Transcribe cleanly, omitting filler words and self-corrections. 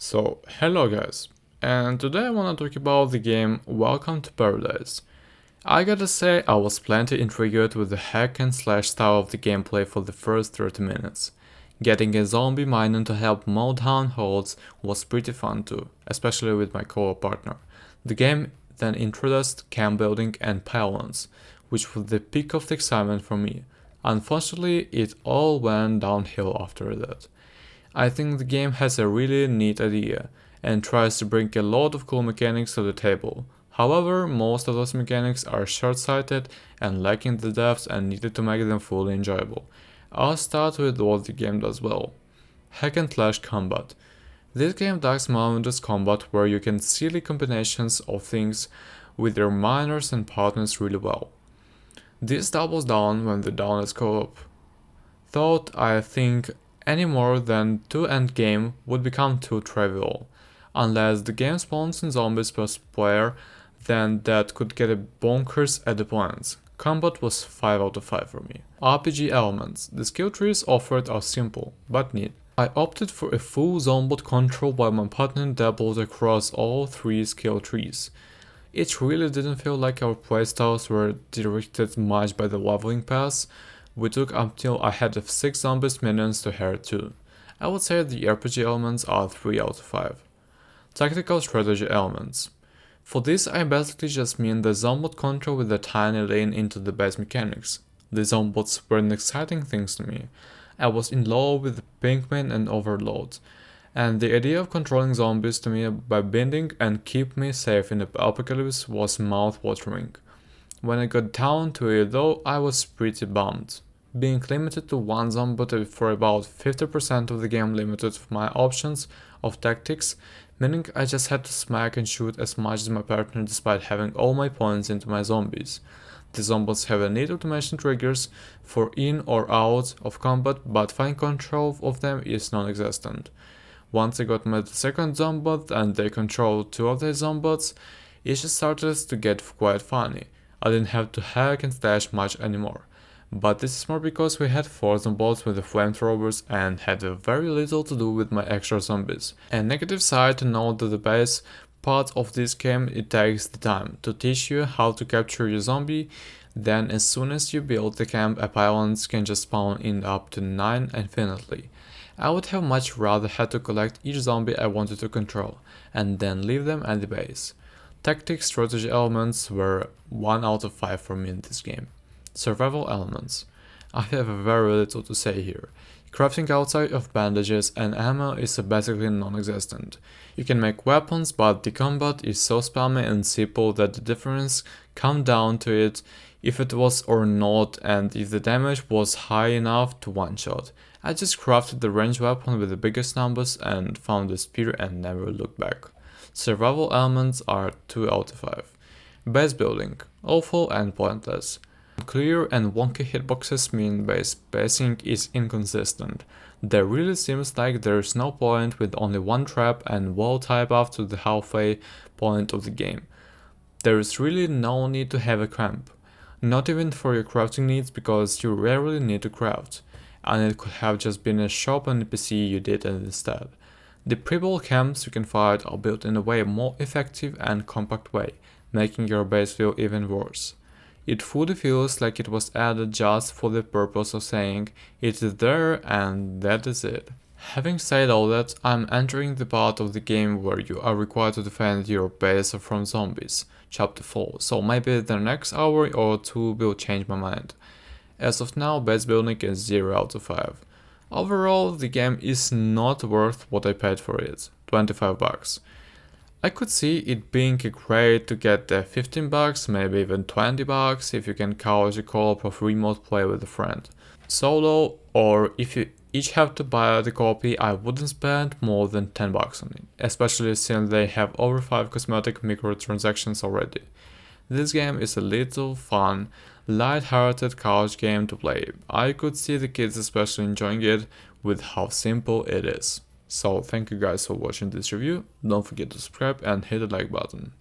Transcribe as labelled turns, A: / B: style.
A: So, hello guys, and today I wanna talk about the game Welcome to ParadiZe. I gotta say, I was plenty intrigued with the hack and slash style of the gameplay for the first 30 minutes. Getting a zombie minion to help mow down holds was pretty fun too, especially with my co-op partner. The game then introduced camp building and pylons, which was the peak of the excitement for me. Unfortunately, it all went downhill after that. I think the game has a really neat idea and tries to bring a lot of cool mechanics to the table. However, most of those mechanics are short-sighted and lacking the depth and needed to make them fully enjoyable. I'll start with what the game does well. Hack and slash combat. This game does mounted combat where you can silly combinations of things with your miners and partners really well. This doubles down when the down is co-op. Thought I think any more than 2 endgame would become too trivial. Unless the game spawns in zombies per player, then that could get a bonkers at the points. Combat was 5 out of 5 for me. RPG elements. The skill trees offered are simple, but neat. I opted for a full zombot control while my partner dabbled across all 3 skill trees. It really didn't feel like our playstyles were directed much by the leveling pass. We took until I had 6 zombies minions to herd 2. I would say the RPG elements are 3 out of 5. Tactical strategy elements. For this I basically just mean the zombot control with a tiny lean into the base mechanics. The zombots were an exciting things to me. I was in love with the Pinkman and Overload, and the idea of controlling zombies to me by bending and keep me safe in the apocalypse was mouth-watering. When I got down to it though, I was pretty bummed. Being limited to one zombot for about 50% of the game limited my options of tactics, meaning I just had to smack and shoot as much as my partner despite having all my points into my zombies. The zombots have a neat automation triggers for in or out of combat, but fine control of them is non-existent. Once I got my second zombot and they controlled 2 of the zombots, it just started to get quite funny. I didn't have to hack and slash much anymore. But this is more because we had 4 zombots with the flamethrowers and had very little to do with my extra zombies. A negative side to note that the base part of this game, it takes the time to teach you how to capture your zombie. Then as soon as you build the camp, a pylons can just spawn in up to 9 infinitely. I would have much rather had to collect each zombie I wanted to control and then leave them at the base. Tactic strategy elements were 1 out of 5 for me in this game. Survival elements. I have very little to say here. Crafting outside of bandages and ammo is basically non-existent. You can make weapons, but the combat is so spammy and simple that the difference comes down to it if it was or not and if the damage was high enough to one-shot. I just crafted the ranged weapon with the biggest numbers and found the spear and never looked back. Survival elements are 2 out of 5. Base building. Awful and pointless. Clear and wonky hitboxes mean base spacing is inconsistent. There really seems like there's no point with only one trap and wall type after the halfway point of the game. There is really no need to have a camp. Not even for your crafting needs because you rarely need to craft. And it could have just been a shop on the PC you did instead. The pre-built camps you can find are built in a way more effective and compact way, making your base feel even worse. It fully feels like it was added just for the purpose of saying it is there and that is it. Having said all that, I'm entering the part of the game where you are required to defend your base from zombies, chapter 4, so maybe the next hour or 2 will change my mind. As of now, base building is 0 out of 5. Overall, the game is not worth what I paid for it, $25. I could see it being great to get $15, maybe even $20 if you can count a co-op of remote play with a friend. Solo, or if you each have to buy the copy, I wouldn't spend more than $10 on it, especially since they have over 5 cosmetic microtransactions already. This game is a little fun, light-hearted couch game to play. I could see the kids especially enjoying it with how simple it is. So thank you guys for watching this review, don't forget to subscribe and hit the like button.